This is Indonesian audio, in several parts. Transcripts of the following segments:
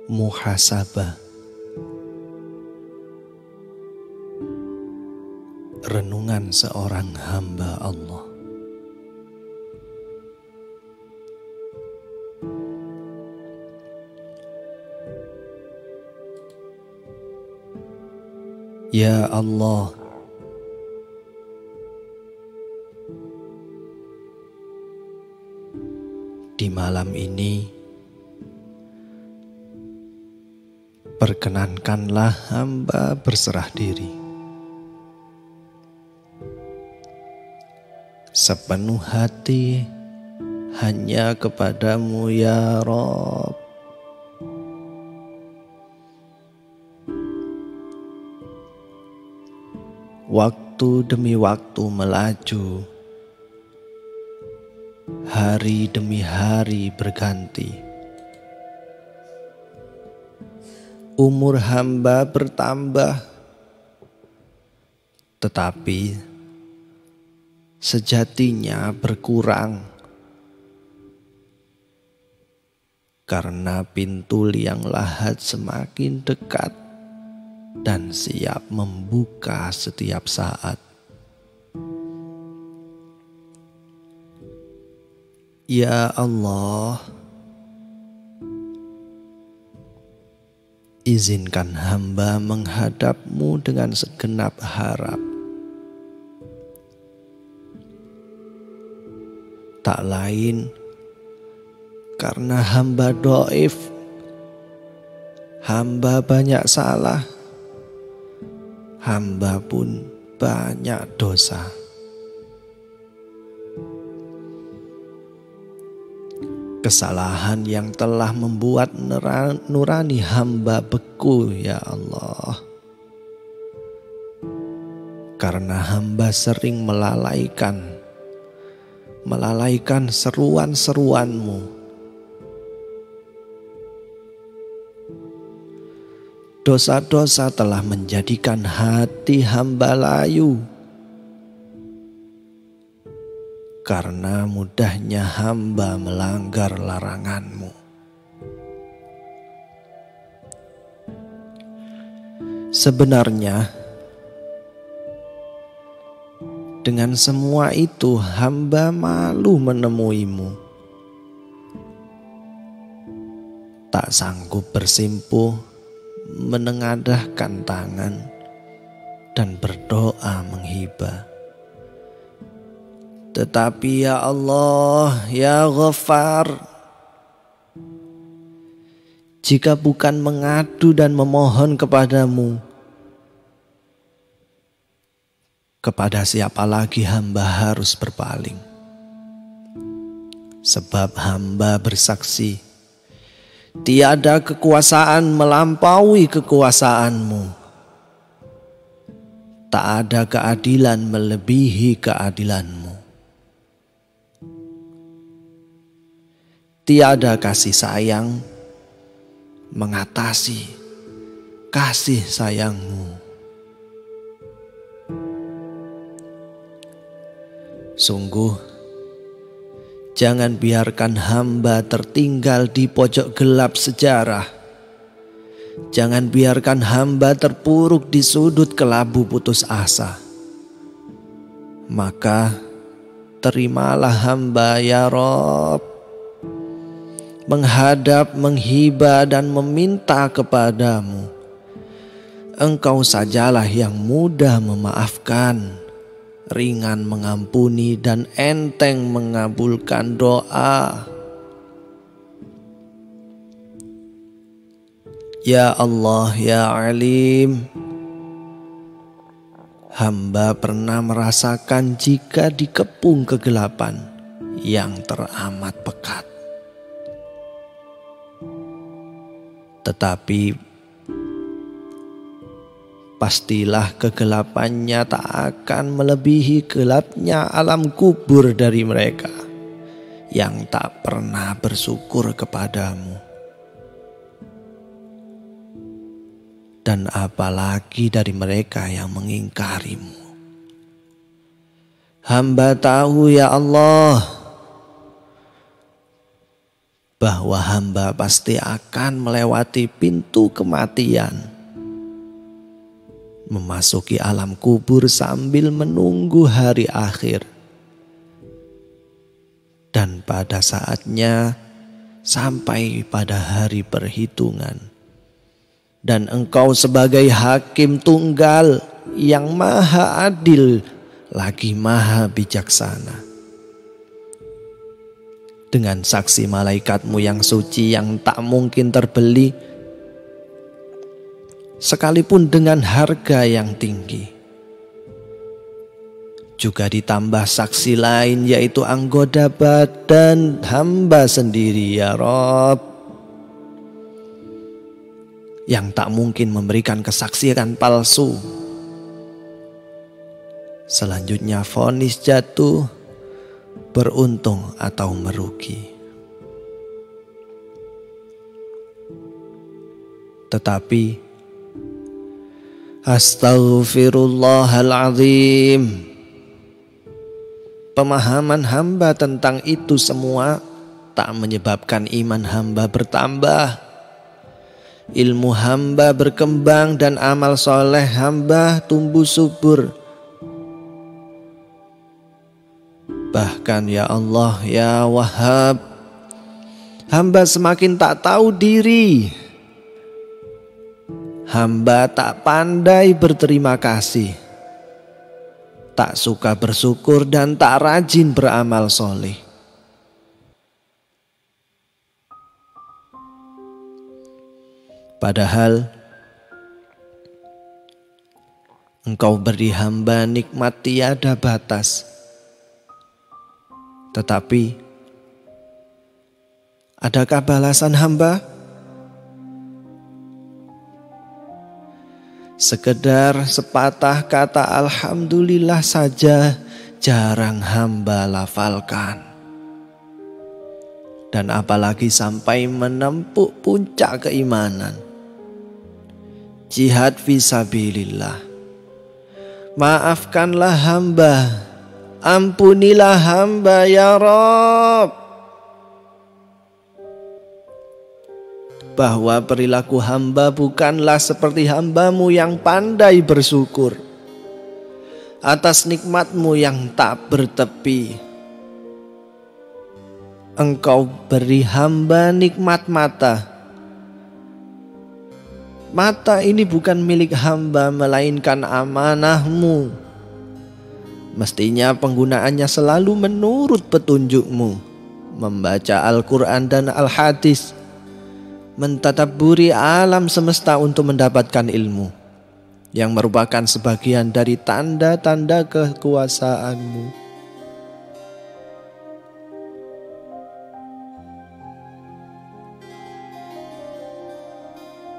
Muhasabah. Renungan seorang hamba Allah. Ya Allah, di malam ini perkenankanlah hamba berserah diri sepenuh hati hanya kepadamu ya Rabb. Waktu demi waktu melaju, hari demi hari berganti. Umur hamba bertambah, tetapi sejatinya berkurang. Karena pintu liang lahat semakin dekat dan siap membuka setiap saat. Ya Allah, izinkan hamba menghadap-Mu dengan segenap harap. Tak lain karena hamba dhaif, hamba banyak salah, hamba pun banyak dosa. Kesalahan yang telah membuat nurani hamba beku ya Allah. Karena hamba sering melalaikan seruan-seruan-Mu. Dosa-dosa telah menjadikan hati hamba layu. Karena mudahnya hamba melanggar larangan-Mu. Sebenarnya, dengan semua itu hamba malu menemui-Mu. Tak sanggup bersimpuh, menengadahkan tangan, dan berdoa menghibah. Tetapi ya Allah, ya Ghaffar, jika bukan mengadu dan memohon kepadamu, kepada siapa lagi hamba harus berpaling? Sebab hamba bersaksi, tiada kekuasaan melampaui kekuasaan-Mu. Tak ada keadilan melebihi keadilan-Mu. Tiada kasih sayang mengatasi kasih sayang-Mu. Sungguh, jangan biarkan hamba tertinggal di pojok gelap sejarah. Jangan biarkan hamba terpuruk di sudut kelabu putus asa. Maka terimalah hamba ya Rabb, menghadap, menghibah dan meminta kepadamu. Engkau sajalah yang mudah memaafkan, ringan mengampuni dan enteng mengabulkan doa. Ya Allah, ya Alim, hamba pernah merasakan jika dikepung kegelapan yang teramat pekat. Tetapi pastilah kegelapannya tak akan melebihi gelapnya alam kubur dari mereka yang tak pernah bersyukur kepadamu. Dan apalagi dari mereka yang mengingkarimu. Hamba tahu ya Allah, bahwa hamba pasti akan melewati pintu kematian, memasuki alam kubur sambil menunggu hari akhir. Dan pada saatnya sampai pada hari perhitungan. Dan engkau sebagai hakim tunggal yang maha adil lagi maha bijaksana. Dengan saksi malaikatmu yang suci yang tak mungkin terbeli, sekalipun dengan harga yang tinggi. Juga ditambah saksi lain yaitu anggota badan hamba sendiri ya Rob, yang tak mungkin memberikan kesaksian palsu. Selanjutnya vonis jatuh, beruntung atau merugi. Tetapi astaghfirullahaladzim, pemahaman hamba tentang itu semua tak menyebabkan iman hamba bertambah, ilmu hamba berkembang, dan amal soleh hamba tumbuh subur. Bahkan ya Allah ya Wahhab, hamba semakin tak tahu diri. Hamba tak pandai berterima kasih, tak suka bersyukur, dan tak rajin beramal soleh. Padahal engkau beri hamba nikmat tiada batas. Tetapi adakah balasan hamba? Sekedar sepatah kata alhamdulillah saja jarang hamba lafalkan. Dan apalagi sampai menempuh puncak keimanan, jihad fisabilillah. Maafkanlah hamba, ampunilah hamba ya Rob. Bahwa perilaku hamba bukanlah seperti hambamu yang pandai bersyukur atas nikmatmu yang tak bertepi. Engkau beri hamba nikmat mata. Mata ini bukan milik hamba melainkan amanahmu. Mestinya penggunaannya selalu menurut petunjukmu, membaca Al-Quran dan Al-Hadis, mentadabburi alam semesta untuk mendapatkan ilmu, yang merupakan sebagian dari tanda-tanda kekuasaanmu.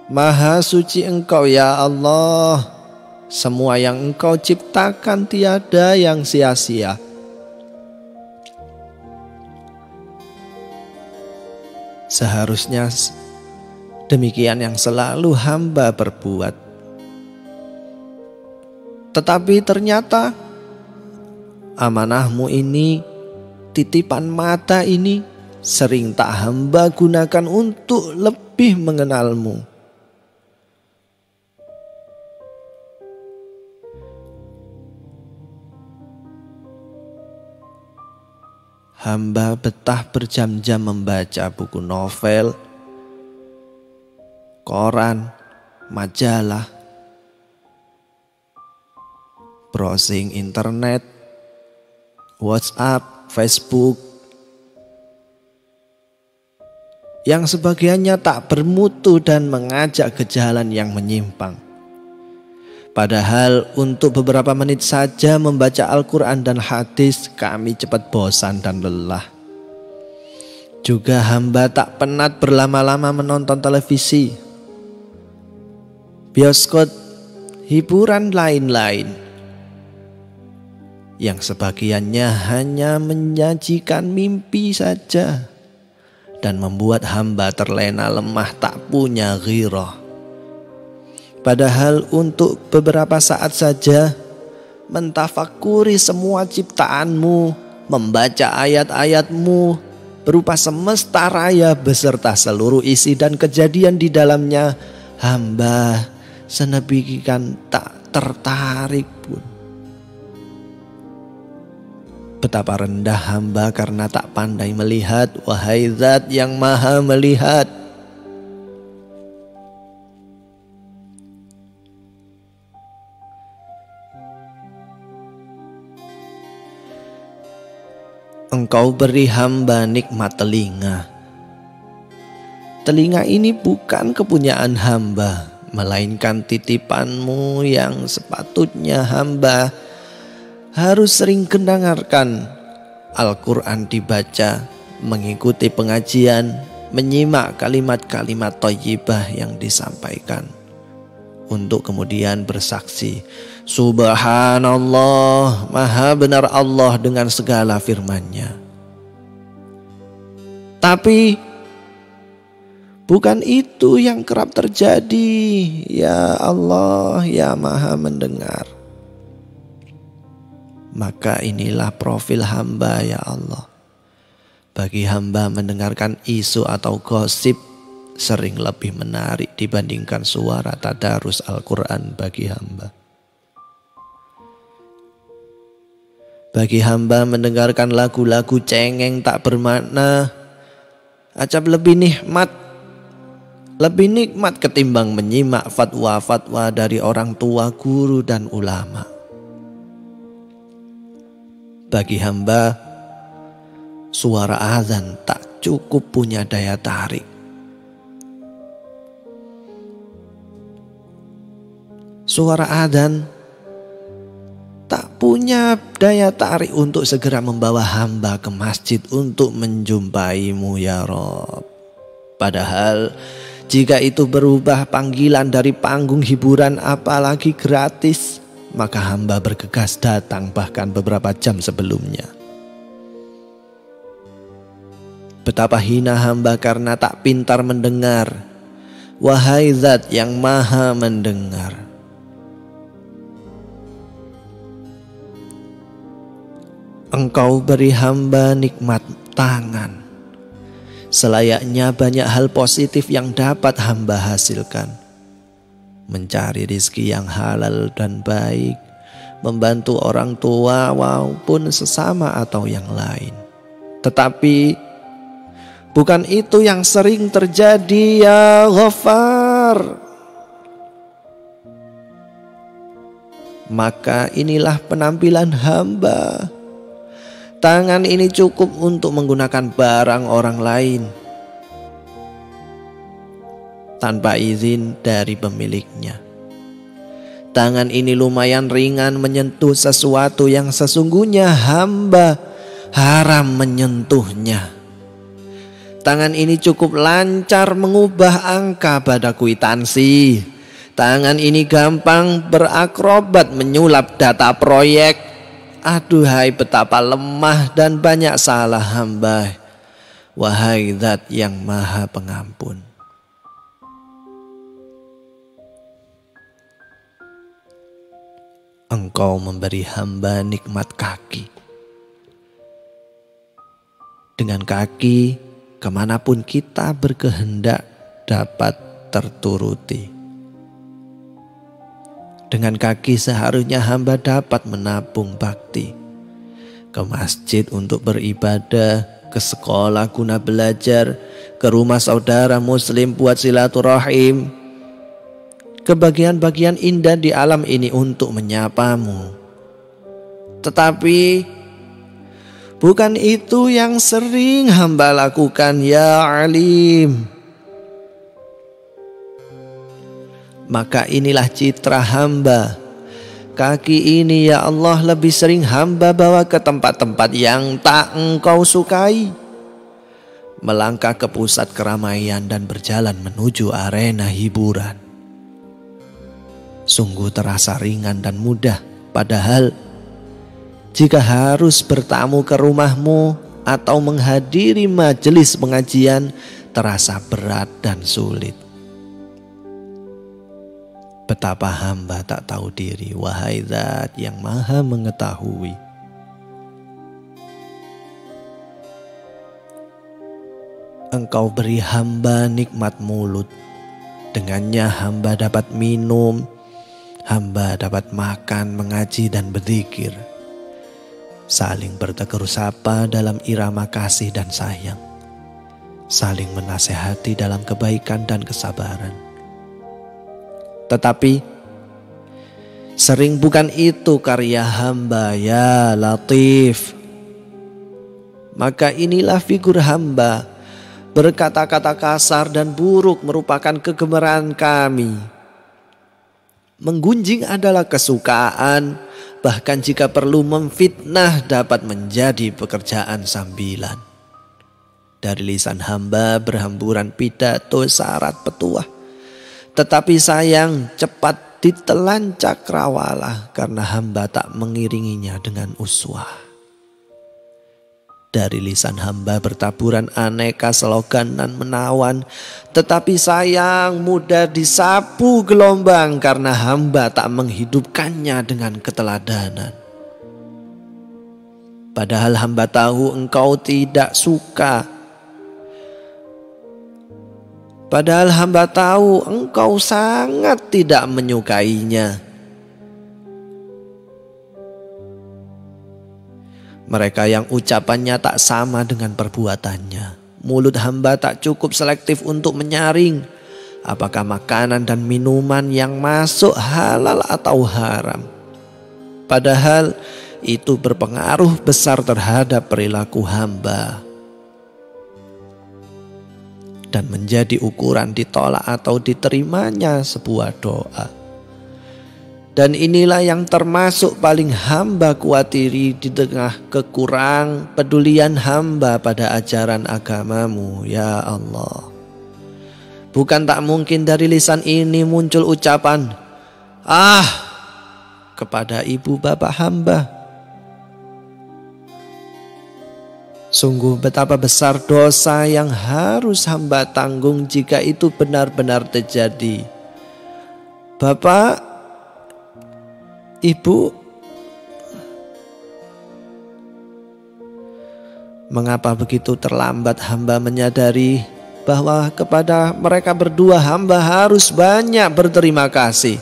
Maha suci Engkau ya Allah. Semua yang Engkau ciptakan tiada yang sia-sia. Seharusnya demikian yang selalu hamba berbuat. Tetapi ternyata amanahmu ini, titipan mata ini, sering tak hamba gunakan untuk lebih mengenalmu. Hamba betah berjam-jam membaca buku novel, koran, majalah, browsing internet, WhatsApp, Facebook, yang sebagiannya tak bermutu dan mengajak ke jalan yang menyimpang. Padahal untuk beberapa menit saja membaca Al-Quran dan hadis kami cepat bosan dan lelah. Juga hamba tak penat berlama-lama menonton televisi, bioskop, hiburan lain-lain, yang sebagiannya hanya menyajikan mimpi saja dan membuat hamba terlena lemah tak punya ghirah. Padahal untuk beberapa saat saja mentafakuri semua ciptaanmu, membaca ayat-ayatmu, berupa semesta raya beserta seluruh isi dan kejadian di dalamnya, hamba sedemikian tak tertarik pun. Betapa rendah hamba karena tak pandai melihat, wahai Zat yang maha melihat. Engkau beri hamba nikmat telinga. Telinga ini bukan kepunyaan hamba, melainkan titipanmu yang sepatutnya hamba harus sering mendengarkan Al-Quran dibaca, mengikuti pengajian, menyimak kalimat-kalimat thayyibah yang disampaikan, untuk kemudian bersaksi, Subhanallah, maha benar Allah dengan segala firman-Nya. Tapi bukan itu yang kerap terjadi. Ya Allah, ya maha mendengar. Maka inilah profil hamba ya Allah. Bagi hamba mendengarkan isu atau gosip sering lebih menarik dibandingkan suara tadarus Al-Quran bagi hamba. Bagi hamba mendengarkan lagu-lagu cengeng tak bermakna acap lebih nikmat ketimbang menyimak fatwa-fatwa dari orang tua, guru dan ulama. Bagi hamba, suara azan tak cukup punya daya tarik. Suara azan tak punya daya tarik untuk segera membawa hamba ke masjid untuk menjumpaimu ya Rob. Padahal jika itu berubah panggilan dari panggung hiburan apalagi gratis, maka hamba bergegas datang bahkan beberapa jam sebelumnya. Betapa hina hamba karena tak pintar mendengar. Wahai Zat yang maha mendengar. Engkau beri hamba nikmat tangan. Selayaknya banyak hal positif yang dapat hamba hasilkan. Mencari rizki yang halal dan baik, membantu orang tua maupun sesama atau yang lain. Tetapi bukan itu yang sering terjadi ya Ghaffar. Maka inilah penampilan hamba. Tangan ini cukup untuk menggunakan barang orang lain tanpa izin dari pemiliknya. Tangan ini lumayan ringan menyentuh sesuatu yang sesungguhnya hamba haram menyentuhnya. Tangan ini cukup lancar mengubah angka pada kwitansi. Tangan ini gampang berakrobat menyulap data proyek. Aduhai betapa lemah dan banyak salah hamba. Wahai Zat yang maha pengampun. Engkau memberi hamba nikmat kaki. Dengan kaki, kemanapun kita berkehendak dapat terturuti. Dengan kaki seharusnya hamba dapat menabung bakti. Ke masjid untuk beribadah, ke sekolah guna belajar, ke rumah saudara muslim buat silaturahim, ke bagian-bagian indah di alam ini untuk menyapamu. Tetapi bukan itu yang sering hamba lakukan ya Alim. Maka inilah citra hamba. Kaki ini ya Allah lebih sering hamba bawa ke tempat-tempat yang tak Engkau sukai. Melangkah ke pusat keramaian dan berjalan menuju arena hiburan. Sungguh terasa ringan dan mudah. Padahal jika harus bertamu ke rumahmu atau menghadiri majelis pengajian, terasa berat dan sulit. Betapa hamba tak tahu diri, wahai Zat yang maha mengetahui. Engkau beri hamba nikmat mulut. Dengannya hamba dapat minum, hamba dapat makan, mengaji dan berzikir. Saling bertegur sapa dalam irama kasih dan sayang. Saling menasehati dalam kebaikan dan kesabaran. Tetapi sering bukan itu karya hamba ya Latif. Maka inilah figur hamba. Berkata-kata kasar dan buruk merupakan kegemaran kami. Menggunjing adalah kesukaan. Bahkan jika perlu memfitnah dapat menjadi pekerjaan sambilan. Dari lisan hamba berhamburan pidato syarat petuah. Tetapi sayang cepat ditelan cakrawala karena hamba tak mengiringinya dengan uswah. Dari lisan hamba bertaburan aneka slogan dan menawan. Tetapi sayang mudah disapu gelombang karena hamba tak menghidupkannya dengan keteladanan. Padahal hamba tahu engkau tidak suka. Padahal hamba tahu engkau sangat tidak menyukainya. Mereka yang ucapannya tak sama dengan perbuatannya. Mulut hamba tak cukup selektif untuk menyaring apakah makanan dan minuman yang masuk halal atau haram. Padahal itu berpengaruh besar terhadap perilaku hamba. Dan menjadi ukuran ditolak atau diterimanya sebuah doa. Dan inilah yang termasuk paling hamba kuatiri di tengah kekurang pedulian hamba pada ajaran agamamu ya Allah. Bukan tak mungkin dari lisan ini muncul ucapan kepada ibu bapak hamba. Sungguh betapa besar dosa yang harus hamba tanggung jika itu benar-benar terjadi. Bapak, Ibu, mengapa begitu terlambat hamba menyadari bahwa kepada mereka berdua hamba harus banyak berterima kasih.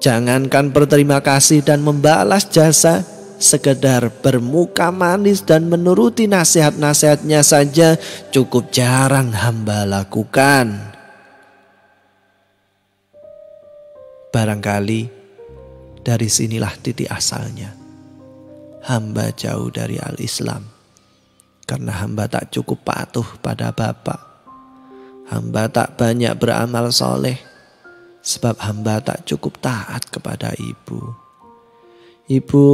Jangankan berterima kasih dan membalas jasa, sekedar bermuka manis dan menuruti nasihat-nasihatnya saja cukup jarang hamba lakukan. Barangkali dari sinilah titik asalnya. Hamba jauh dari al-Islam karena hamba tak cukup patuh pada bapak. Hamba tak banyak beramal soleh sebab hamba tak cukup taat kepada ibu. Ibu,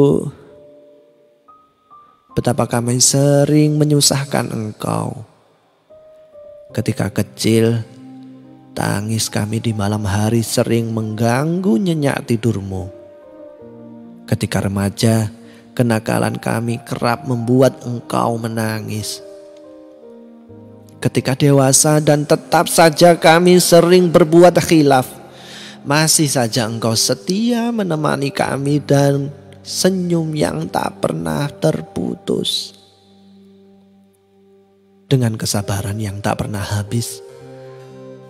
betapa kami sering menyusahkan engkau. Ketika kecil, tangis kami di malam hari sering mengganggu nyenyak tidurmu. Ketika remaja, kenakalan kami kerap membuat engkau menangis. Ketika dewasa dan tetap saja kami sering berbuat khilaf, masih saja engkau setia menemani kami dan senyum yang tak pernah terputus. Dengan kesabaran yang tak pernah habis,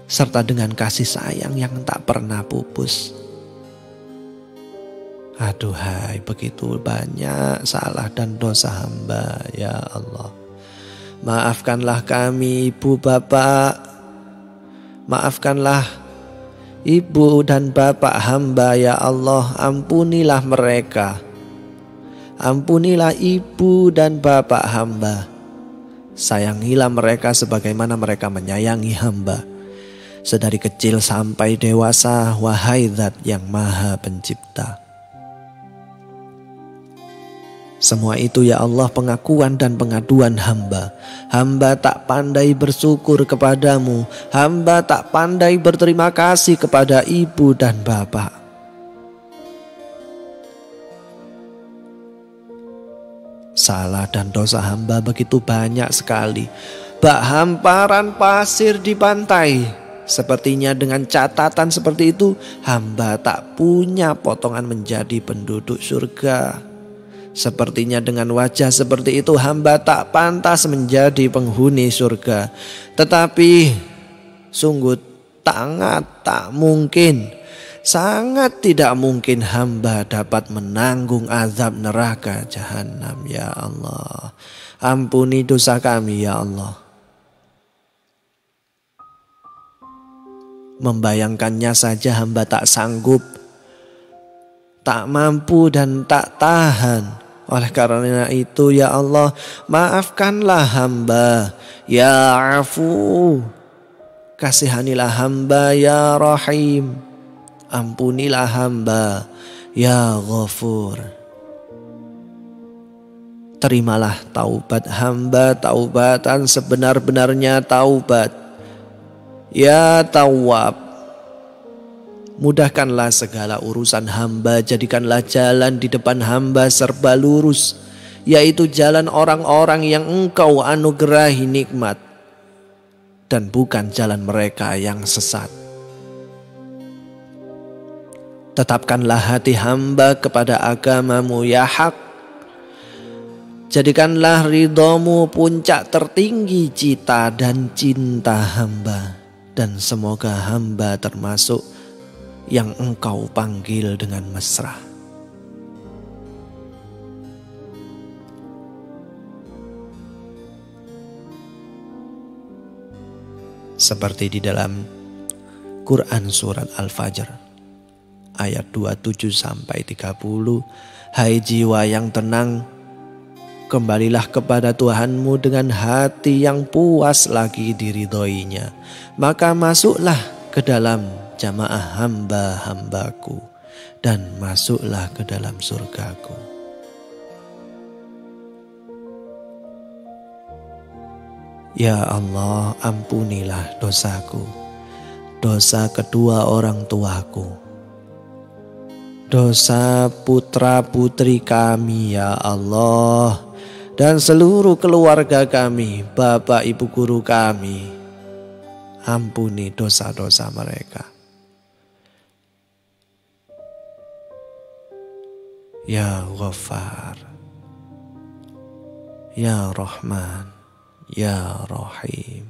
serta dengan kasih sayang yang tak pernah pupus. Aduhai, begitu banyak salah dan dosa hamba ya Allah. Maafkanlah kami ibu bapak. Maafkanlah ibu dan bapak hamba ya Allah. Ampunilah mereka. Ampunilah ibu dan bapak hamba. Sayangilah mereka sebagaimana mereka menyayangi hamba. Sedari kecil sampai dewasa, wahai Zat yang Maha Pencipta. Semua itu ya Allah pengakuan dan pengaduan hamba. Hamba tak pandai bersyukur kepadamu. Hamba tak pandai berterima kasih kepada ibu dan bapak. Salah dan dosa hamba begitu banyak sekali. Bak hamparan pasir di pantai. Sepertinya dengan catatan seperti itu, hamba tak punya potongan menjadi penduduk surga. Sepertinya dengan wajah seperti itu hamba tak pantas menjadi penghuni surga. Tetapi sungguh sangat tidak mungkin hamba dapat menanggung azab neraka jahanam. Ya Allah, ampuni dosa kami ya Allah. Membayangkannya saja hamba tak sanggup, tak mampu dan tak tahan. Oleh karena itu ya Allah, maafkanlah hamba ya Afu. Kasihanilah hamba ya Rahim. Ampunilah hamba ya Ghafur. Terimalah taubat hamba, taubatan sebenar-benarnya taubat. Ya Tawwab, mudahkanlah segala urusan hamba, jadikanlah jalan di depan hamba serba lurus, yaitu jalan orang-orang yang Engkau anugerahi nikmat, dan bukan jalan mereka yang sesat. Tetapkanlah hati hamba kepada agamamu ya Hak. Jadikanlah ridhamu puncak tertinggi cita dan cinta hamba, dan semoga hamba termasuk yang Engkau panggil dengan mesra. Seperti di dalam Quran surat Al-Fajr ayat 27 sampai 30, hai jiwa yang tenang, kembalilah kepada Tuhanmu dengan hati yang puas lagi diridhoinya, maka masuklah ke dalam jamaah hamba-hambaku dan masuklah ke dalam surgaku. Ya Allah, ampunilah dosaku, dosa kedua orang tuaku, dosa putra-putri kami ya Allah, dan seluruh keluarga kami, bapak ibu guru kami. Ampuni dosa-dosa mereka. Ya Ghaffar, Ya Rahman, Ya Rahim.